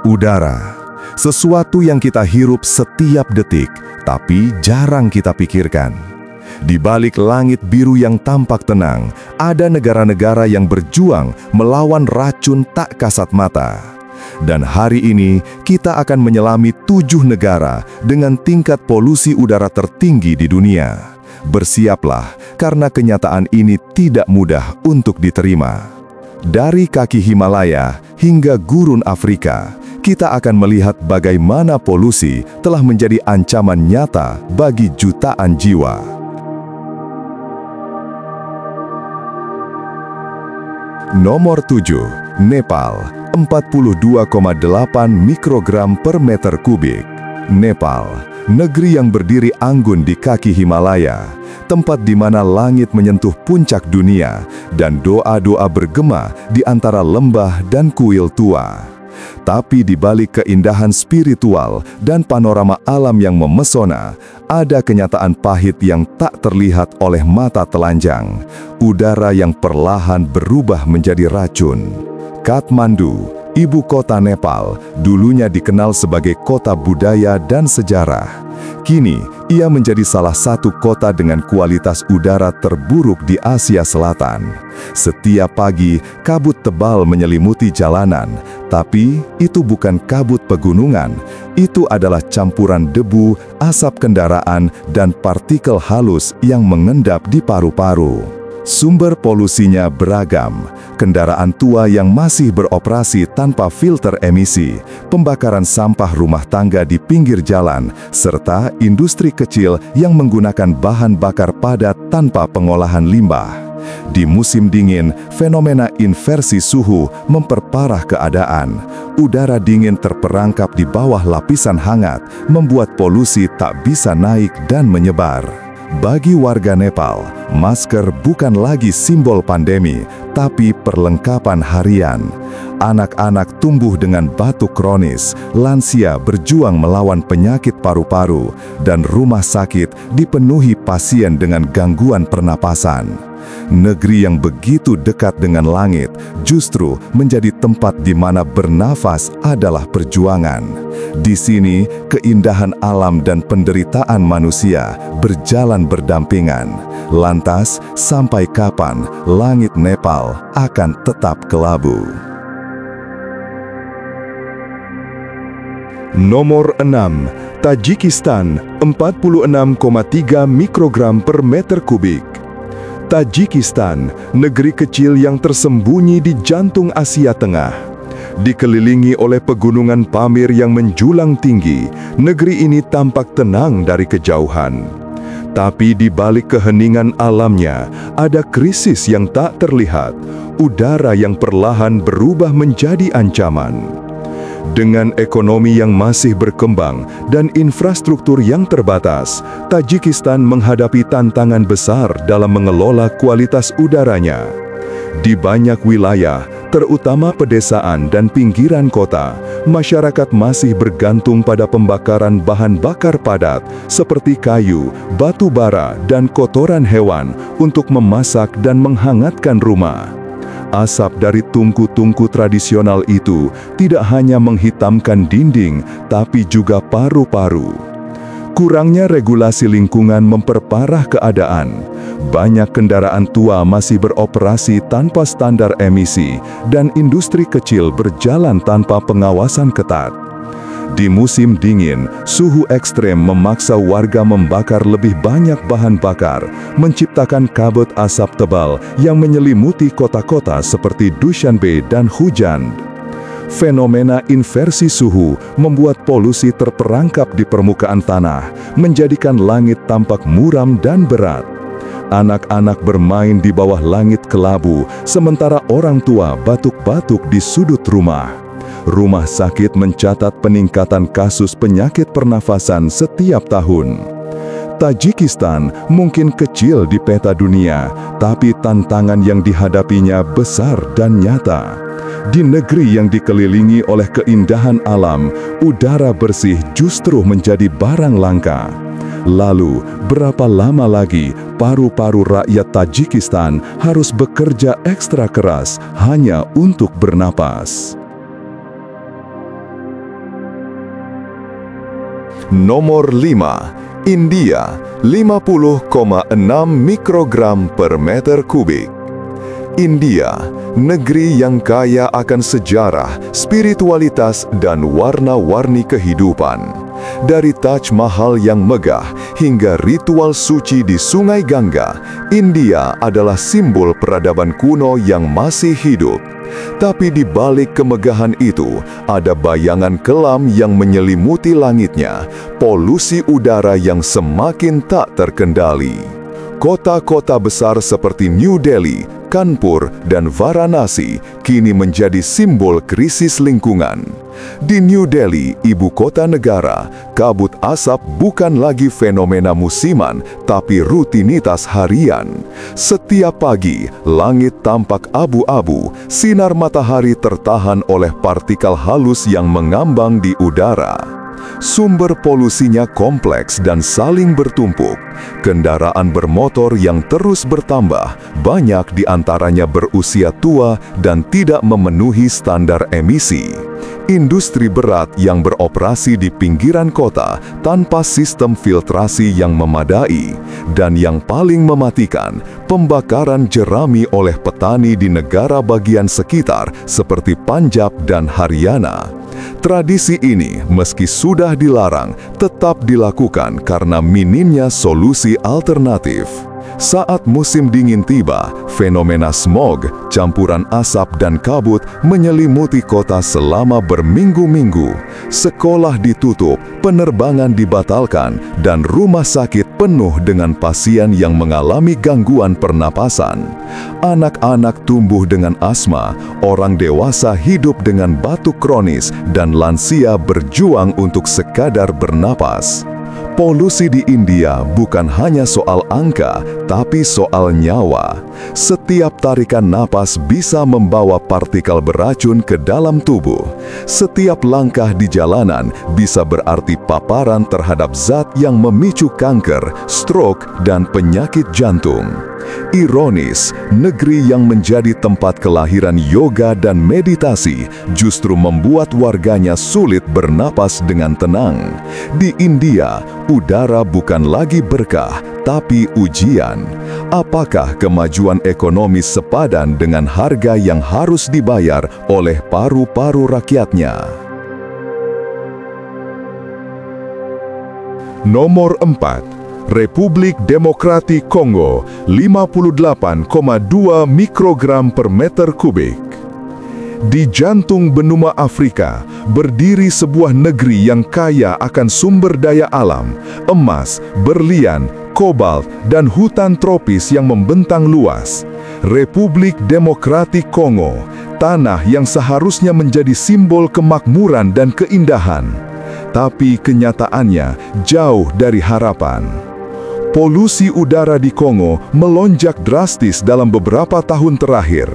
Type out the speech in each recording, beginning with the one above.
Udara, sesuatu yang kita hirup setiap detik, tapi jarang kita pikirkan. Di balik langit biru yang tampak tenang, ada negara-negara yang berjuang melawan racun tak kasat mata. Dan hari ini, kita akan menyelami 7 negara dengan tingkat polusi udara tertinggi di dunia. Bersiaplah, karena kenyataan ini tidak mudah untuk diterima. Dari kaki Himalaya hingga gurun Afrika, kita akan melihat bagaimana polusi telah menjadi ancaman nyata bagi jutaan jiwa. Nomor 7, Nepal, 42,8 mikrogram per meter kubik. Nepal, negeri yang berdiri anggun di kaki Himalaya, tempat di mana langit menyentuh puncak dunia dan doa-doa bergema di antara lembah dan kuil tua. Tapi di balik keindahan spiritual dan panorama alam yang memesona, ada kenyataan pahit yang tak terlihat oleh mata telanjang. Udara yang perlahan berubah menjadi racun. Kathmandu, ibu kota Nepal, dulunya dikenal sebagai kota budaya dan sejarah. Kini, ia menjadi salah satu kota dengan kualitas udara terburuk di Asia Selatan. Setiap pagi, kabut tebal menyelimuti jalanan, tapi itu bukan kabut pegunungan. Itu adalah campuran debu, asap kendaraan, dan partikel halus yang mengendap di paru-paru. Sumber polusinya beragam, kendaraan tua yang masih beroperasi tanpa filter emisi, pembakaran sampah rumah tangga di pinggir jalan, serta industri kecil yang menggunakan bahan bakar padat tanpa pengolahan limbah. Di musim dingin, fenomena inversi suhu memperparah keadaan. Udara dingin terperangkap di bawah lapisan hangat, membuat polusi tak bisa naik dan menyebar. Bagi warga Nepal, masker bukan lagi simbol pandemi, tapi perlengkapan harian. Anak-anak tumbuh dengan batuk kronis, lansia berjuang melawan penyakit paru-paru, dan rumah sakit dipenuhi pasien dengan gangguan pernapasan. Negeri yang begitu dekat dengan langit justru menjadi tempat di mana bernafas adalah perjuangan. Di sini, keindahan alam dan penderitaan manusia berjalan berdampingan. Lantas, sampai kapan langit Nepal akan tetap kelabu? Nomor 6, Tajikistan, 46,3 mikrogram per meter kubik. Tajikistan, negeri kecil yang tersembunyi di jantung Asia Tengah. Dikelilingi oleh pegunungan Pamir yang menjulang tinggi, negeri ini tampak tenang dari kejauhan. Tapi di balik keheningan alamnya, ada krisis yang tak terlihat, udara yang perlahan berubah menjadi ancaman. Dengan ekonomi yang masih berkembang dan infrastruktur yang terbatas, Tajikistan menghadapi tantangan besar dalam mengelola kualitas udaranya. Di banyak wilayah, terutama pedesaan dan pinggiran kota, masyarakat masih bergantung pada pembakaran bahan bakar padat seperti kayu, batu bara, dan kotoran hewan untuk memasak dan menghangatkan rumah. Asap dari tungku-tungku tradisional itu tidak hanya menghitamkan dinding, tapi juga paru-paru. Kurangnya regulasi lingkungan memperparah keadaan. Banyak kendaraan tua masih beroperasi tanpa standar emisi, dan industri kecil berjalan tanpa pengawasan ketat. Di musim dingin, suhu ekstrem memaksa warga membakar lebih banyak bahan bakar, menciptakan kabut asap tebal yang menyelimuti kota-kota seperti Dushanbe dan Hujan. Fenomena inversi suhu membuat polusi terperangkap di permukaan tanah, menjadikan langit tampak muram dan berat. Anak-anak bermain di bawah langit kelabu, sementara orang tua batuk-batuk di sudut rumah. Rumah sakit mencatat peningkatan kasus penyakit pernafasan setiap tahun. Tajikistan mungkin kecil di peta dunia, tapi tantangan yang dihadapinya besar dan nyata. Di negeri yang dikelilingi oleh keindahan alam, udara bersih justru menjadi barang langka. Lalu, berapa lama lagi paru-paru rakyat Tajikistan harus bekerja ekstra keras hanya untuk bernapas? Nomor 5. India, 50,6 mikrogram per meter kubik. India, negeri yang kaya akan sejarah, spiritualitas, dan warna-warni kehidupan. Dari Taj Mahal yang megah hingga ritual suci di Sungai Gangga, India adalah simbol peradaban kuno yang masih hidup. Tapi di balik kemegahan itu, ada bayangan kelam yang menyelimuti langitnya, polusi udara yang semakin tak terkendali. Kota-kota besar seperti New Delhi, Kanpur, dan Varanasi kini menjadi simbol krisis lingkungan. Di New Delhi, ibu kota negara, kabut asap bukan lagi fenomena musiman, tapi rutinitas harian. Setiap pagi, langit tampak abu-abu, sinar matahari tertahan oleh partikel halus yang mengambang di udara. Sumber polusinya kompleks dan saling bertumpuk. Kendaraan bermotor yang terus bertambah, banyak di antaranya berusia tua dan tidak memenuhi standar emisi. Industri berat yang beroperasi di pinggiran kota tanpa sistem filtrasi yang memadai. Dan yang paling mematikan, pembakaran jerami oleh petani di negara bagian sekitar seperti Punjab dan Haryana. Tradisi ini, meski sudah dilarang, tetap dilakukan karena minimnya solusi alternatif. Saat musim dingin tiba, fenomena smog, campuran asap dan kabut menyelimuti kota selama berminggu-minggu. Sekolah ditutup, penerbangan dibatalkan, dan rumah sakit penuh dengan pasien yang mengalami gangguan pernapasan. Anak-anak tumbuh dengan asma, orang dewasa hidup dengan batuk kronis, dan lansia berjuang untuk sekadar bernapas. Polusi di India bukan hanya soal angka, tapi soal nyawa. Setiap tarikan napas bisa membawa partikel beracun ke dalam tubuh. Setiap langkah di jalanan bisa berarti paparan terhadap zat yang memicu kanker, stroke, dan penyakit jantung. Ironis, negeri yang menjadi tempat kelahiran yoga dan meditasi justru membuat warganya sulit bernapas dengan tenang. Di India, udara bukan lagi berkah, tapi ujian. Apakah kemajuan ekonomi sepadan dengan harga yang harus dibayar oleh paru-paru rakyatnya? Nomor 4. Republik Demokratik Kongo, 58,2 mikrogram per meter kubik. Di jantung benua Afrika, berdiri sebuah negeri yang kaya akan sumber daya alam, emas, berlian, kobalt, dan hutan tropis yang membentang luas. Republik Demokratik Kongo, tanah yang seharusnya menjadi simbol kemakmuran dan keindahan. Tapi kenyataannya jauh dari harapan. Polusi udara di Kongo melonjak drastis dalam beberapa tahun terakhir.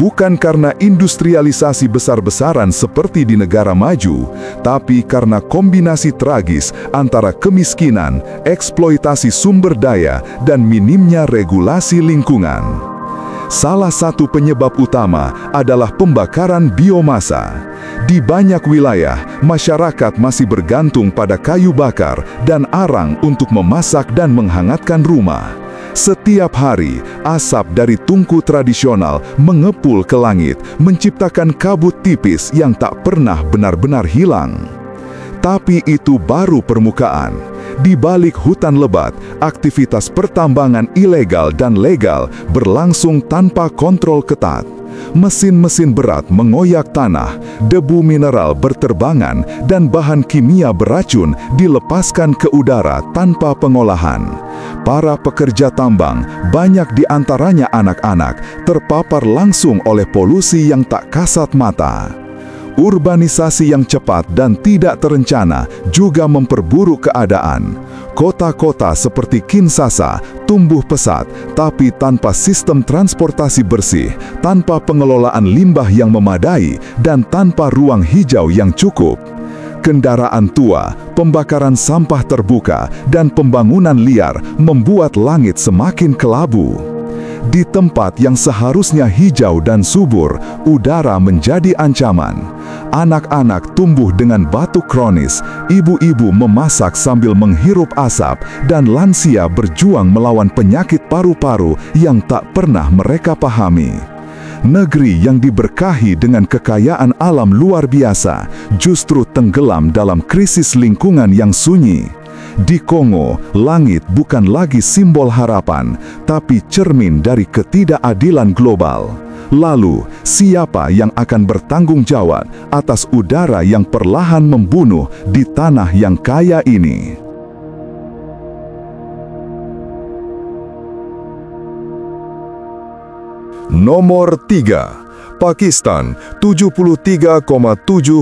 Bukan karena industrialisasi besar-besaran seperti di negara maju, tapi karena kombinasi tragis antara kemiskinan, eksploitasi sumber daya, dan minimnya regulasi lingkungan. Salah satu penyebab utama adalah pembakaran biomasa. Di banyak wilayah, masyarakat masih bergantung pada kayu bakar dan arang untuk memasak dan menghangatkan rumah. Setiap hari, asap dari tungku tradisional mengepul ke langit, menciptakan kabut tipis yang tak pernah benar-benar hilang. Tapi itu baru permukaan. Di balik hutan lebat, aktivitas pertambangan ilegal dan legal berlangsung tanpa kontrol ketat. Mesin-mesin berat mengoyak tanah, debu mineral berterbangan, dan bahan kimia beracun dilepaskan ke udara tanpa pengolahan. Para pekerja tambang, banyak di antaranya anak-anak, terpapar langsung oleh polusi yang tak kasat mata. Urbanisasi yang cepat dan tidak terencana juga memperburuk keadaan. Kota-kota seperti Kinshasa tumbuh pesat, tapi tanpa sistem transportasi bersih, tanpa pengelolaan limbah yang memadai, dan tanpa ruang hijau yang cukup. Kendaraan tua, pembakaran sampah terbuka, dan pembangunan liar membuat langit semakin kelabu. Di tempat yang seharusnya hijau dan subur, udara menjadi ancaman. Anak-anak tumbuh dengan batuk kronis, ibu-ibu memasak sambil menghirup asap, dan lansia berjuang melawan penyakit paru-paru yang tak pernah mereka pahami. Negeri yang diberkahi dengan kekayaan alam luar biasa justru tenggelam dalam krisis lingkungan yang sunyi. Di Kongo, langit bukan lagi simbol harapan, tapi cermin dari ketidakadilan global. Lalu, siapa yang akan bertanggung jawab atas udara yang perlahan membunuh di tanah yang kaya ini? Nomor 3. Pakistan, 73,7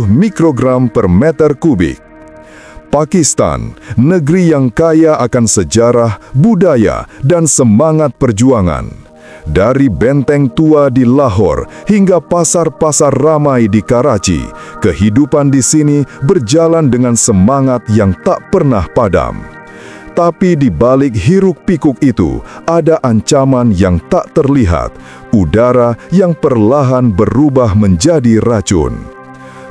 mikrogram per meter kubik. Pakistan, negeri yang kaya akan sejarah, budaya, dan semangat perjuangan. Dari benteng tua di Lahore hingga pasar-pasar ramai di Karachi, kehidupan di sini berjalan dengan semangat yang tak pernah padam. Tapi di balik hiruk-pikuk itu, ada ancaman yang tak terlihat, udara yang perlahan berubah menjadi racun.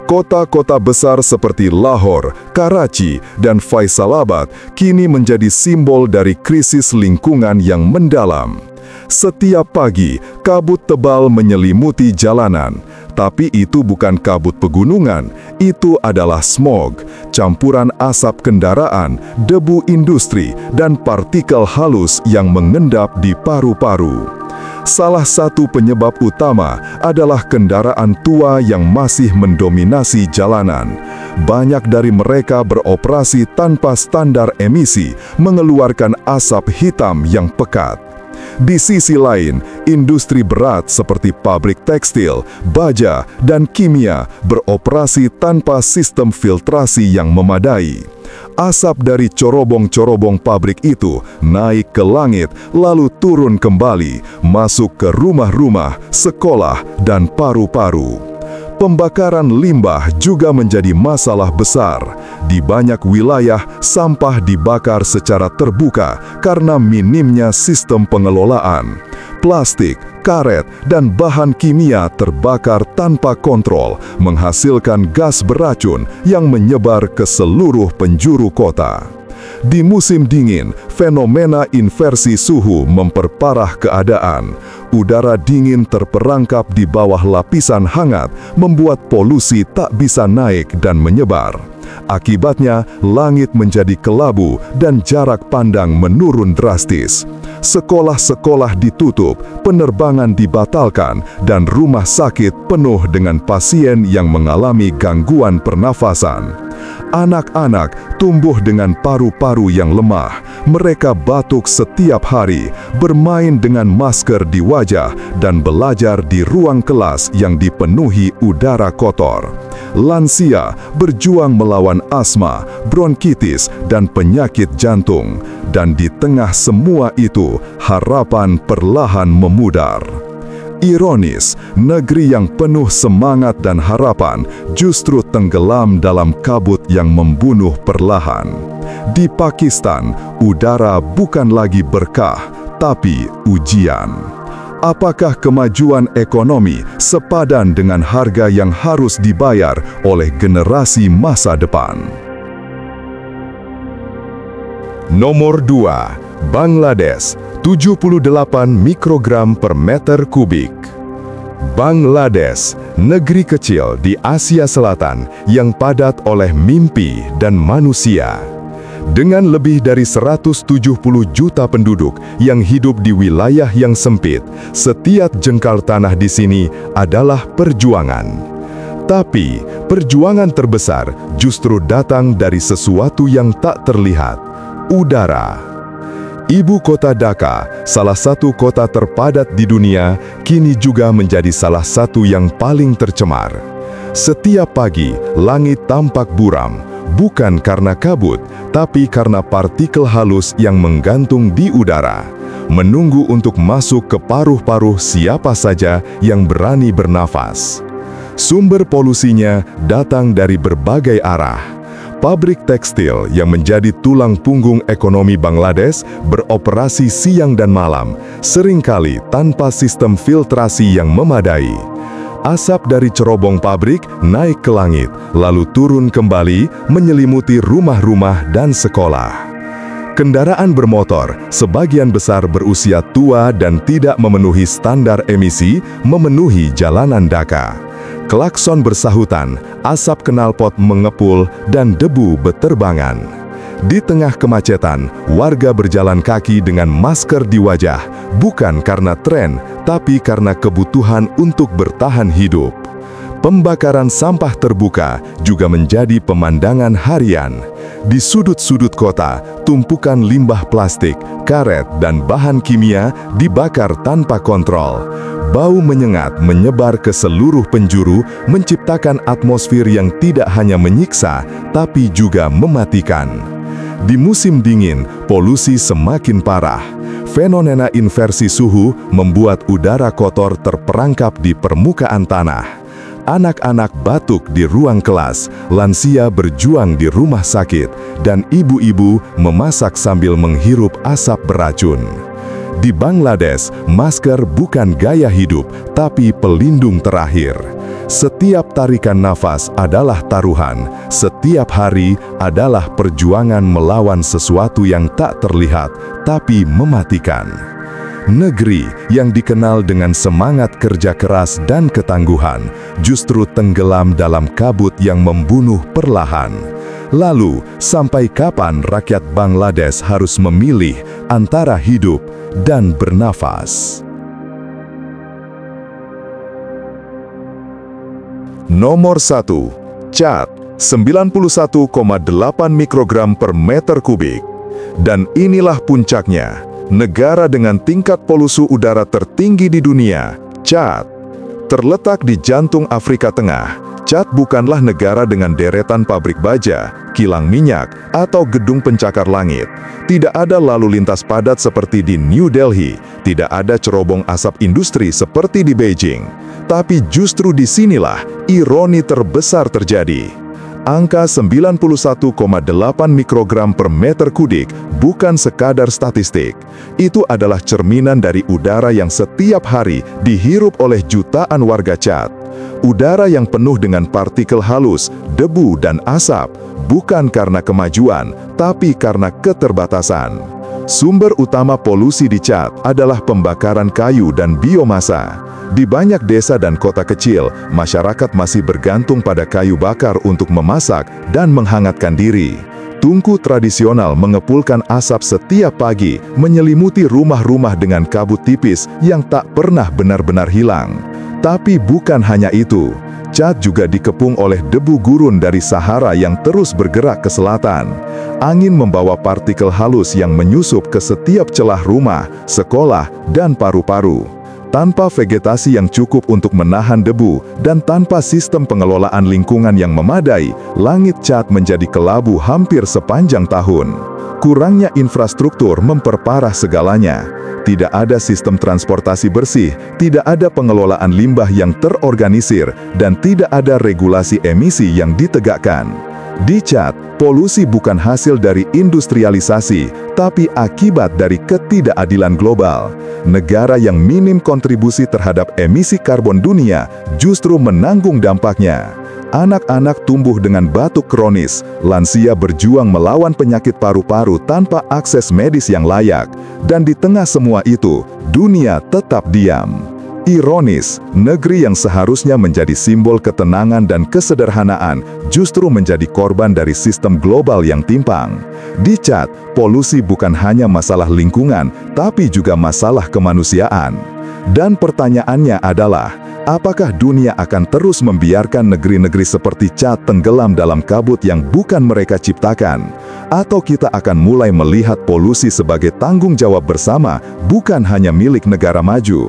Kota-kota besar seperti Lahore, Karachi, dan Faisalabad kini menjadi simbol dari krisis lingkungan yang mendalam. Setiap pagi, kabut tebal menyelimuti jalanan. Tapi itu bukan kabut pegunungan, itu adalah smog, campuran asap kendaraan, debu industri, dan partikel halus yang mengendap di paru-paru. Salah satu penyebab utama adalah kendaraan tua yang masih mendominasi jalanan. Banyak dari mereka beroperasi tanpa standar emisi, mengeluarkan asap hitam yang pekat. Di sisi lain, industri berat seperti pabrik tekstil, baja, dan kimia beroperasi tanpa sistem filtrasi yang memadai. Asap dari corobong-corobong pabrik itu naik ke langit lalu turun kembali, masuk ke rumah-rumah, sekolah, dan paru-paru. Pembakaran limbah juga menjadi masalah besar. Di banyak wilayah, sampah dibakar secara terbuka karena minimnya sistem pengelolaan. Plastik, karet, dan bahan kimia terbakar tanpa kontrol, menghasilkan gas beracun yang menyebar ke seluruh penjuru kota. Di musim dingin, fenomena inversi suhu memperparah keadaan. Udara dingin terperangkap di bawah lapisan hangat, membuat polusi tak bisa naik dan menyebar. Akibatnya, langit menjadi kelabu dan jarak pandang menurun drastis. Sekolah-sekolah ditutup, penerbangan dibatalkan, dan rumah sakit penuh dengan pasien yang mengalami gangguan pernafasan. Anak-anak tumbuh dengan paru-paru yang lemah. Mereka batuk setiap hari, bermain dengan masker di wajah, dan belajar di ruang kelas yang dipenuhi udara kotor. Lansia berjuang melawan asma, bronkitis, dan penyakit jantung. Dan di tengah semua itu, harapan perlahan memudar. Ironis, negeri yang penuh semangat dan harapan justru tenggelam dalam kabut yang membunuh perlahan. Di Pakistan, udara bukan lagi berkah, tapi ujian. Apakah kemajuan ekonomi sepadan dengan harga yang harus dibayar oleh generasi masa depan? Nomor 2. Bangladesh, 78 mikrogram per meter kubik. Bangladesh, negeri kecil di Asia Selatan yang padat oleh mimpi dan manusia. Dengan lebih dari 170 juta penduduk yang hidup di wilayah yang sempit, setiap jengkal tanah di sini adalah perjuangan. Tapi, perjuangan terbesar justru datang dari sesuatu yang tak terlihat, udara. Ibu kota Dhaka, salah satu kota terpadat di dunia, kini juga menjadi salah satu yang paling tercemar. Setiap pagi, langit tampak buram, bukan karena kabut, tapi karena partikel halus yang menggantung di udara, menunggu untuk masuk ke paruh-paruh siapa saja yang berani bernafas. Sumber polusinya datang dari berbagai arah. Pabrik tekstil yang menjadi tulang punggung ekonomi Bangladesh beroperasi siang dan malam, seringkali tanpa sistem filtrasi yang memadai. Asap dari cerobong pabrik naik ke langit, lalu turun kembali menyelimuti rumah-rumah dan sekolah. Kendaraan bermotor, sebagian besar berusia tua dan tidak memenuhi standar emisi, memenuhi jalanan Dhaka. Klakson bersahutan, asap knalpot mengepul, dan debu beterbangan. Di tengah kemacetan, warga berjalan kaki dengan masker di wajah, bukan karena tren, tapi karena kebutuhan untuk bertahan hidup. Pembakaran sampah terbuka juga menjadi pemandangan harian. Di sudut-sudut kota, tumpukan limbah plastik, karet, dan bahan kimia dibakar tanpa kontrol. Bau menyengat menyebar ke seluruh penjuru, menciptakan atmosfer yang tidak hanya menyiksa, tapi juga mematikan. Di musim dingin, polusi semakin parah. Fenomena inversi suhu membuat udara kotor terperangkap di permukaan tanah. Anak-anak batuk di ruang kelas, lansia berjuang di rumah sakit, dan ibu-ibu memasak sambil menghirup asap beracun. Di Bangladesh, masker bukan gaya hidup, tapi pelindung terakhir. Setiap tarikan nafas adalah taruhan, setiap hari adalah perjuangan melawan sesuatu yang tak terlihat, tapi mematikan. Negeri yang dikenal dengan semangat kerja keras dan ketangguhan, justru tenggelam dalam kabut yang membunuh perlahan. Lalu, sampai kapan rakyat Bangladesh harus memilih antara hidup dan bernafas? Nomor 1. Cat, 91,8 mikrogram per meter kubik. Dan inilah puncaknya. Negara dengan tingkat polusi udara tertinggi di dunia, Chad. Terletak di jantung Afrika Tengah, Chad bukanlah negara dengan deretan pabrik baja, kilang minyak, atau gedung pencakar langit. Tidak ada lalu lintas padat seperti di New Delhi, tidak ada cerobong asap industri seperti di Beijing. Tapi justru disinilah ironi terbesar terjadi. Angka 91,8 mikrogram per meter kubik bukan sekadar statistik. Itu adalah cerminan dari udara yang setiap hari dihirup oleh jutaan warga Chad. Udara yang penuh dengan partikel halus, debu, dan asap, bukan karena kemajuan, tapi karena keterbatasan. Sumber utama polusi di Chad adalah pembakaran kayu dan biomasa. Di banyak desa dan kota kecil, masyarakat masih bergantung pada kayu bakar untuk memasak dan menghangatkan diri. Tungku tradisional mengepulkan asap setiap pagi, menyelimuti rumah-rumah dengan kabut tipis yang tak pernah benar-benar hilang. Tapi bukan hanya itu. Chad juga dikepung oleh debu gurun dari Sahara yang terus bergerak ke selatan. Angin membawa partikel halus yang menyusup ke setiap celah rumah, sekolah, dan paru-paru. Tanpa vegetasi yang cukup untuk menahan debu dan tanpa sistem pengelolaan lingkungan yang memadai, langit Chad menjadi kelabu hampir sepanjang tahun. Kurangnya infrastruktur memperparah segalanya. Tidak ada sistem transportasi bersih, tidak ada pengelolaan limbah yang terorganisir, dan tidak ada regulasi emisi yang ditegakkan. Di Chad, polusi bukan hasil dari industrialisasi, tapi akibat dari ketidakadilan global. Negara yang minim kontribusi terhadap emisi karbon dunia justru menanggung dampaknya. Anak-anak tumbuh dengan batuk kronis, lansia berjuang melawan penyakit paru-paru tanpa akses medis yang layak, dan di tengah semua itu, dunia tetap diam. Ironis, negeri yang seharusnya menjadi simbol ketenangan dan kesederhanaan justru menjadi korban dari sistem global yang timpang. Di Chad, polusi bukan hanya masalah lingkungan, tapi juga masalah kemanusiaan. Dan pertanyaannya adalah, apakah dunia akan terus membiarkan negeri-negeri seperti Chad tenggelam dalam kabut yang bukan mereka ciptakan? Atau kita akan mulai melihat polusi sebagai tanggung jawab bersama, bukan hanya milik negara maju?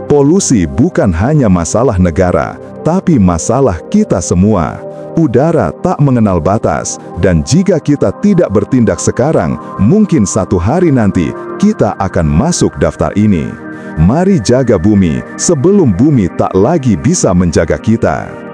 Polusi bukan hanya masalah negara, tetapi masalah kita semua. Udara tak mengenal batas, dan jika kita tidak bertindak sekarang, mungkin satu hari nanti kita akan masuk daftar ini. Mari jaga bumi sebelum bumi tak lagi bisa menjaga kita.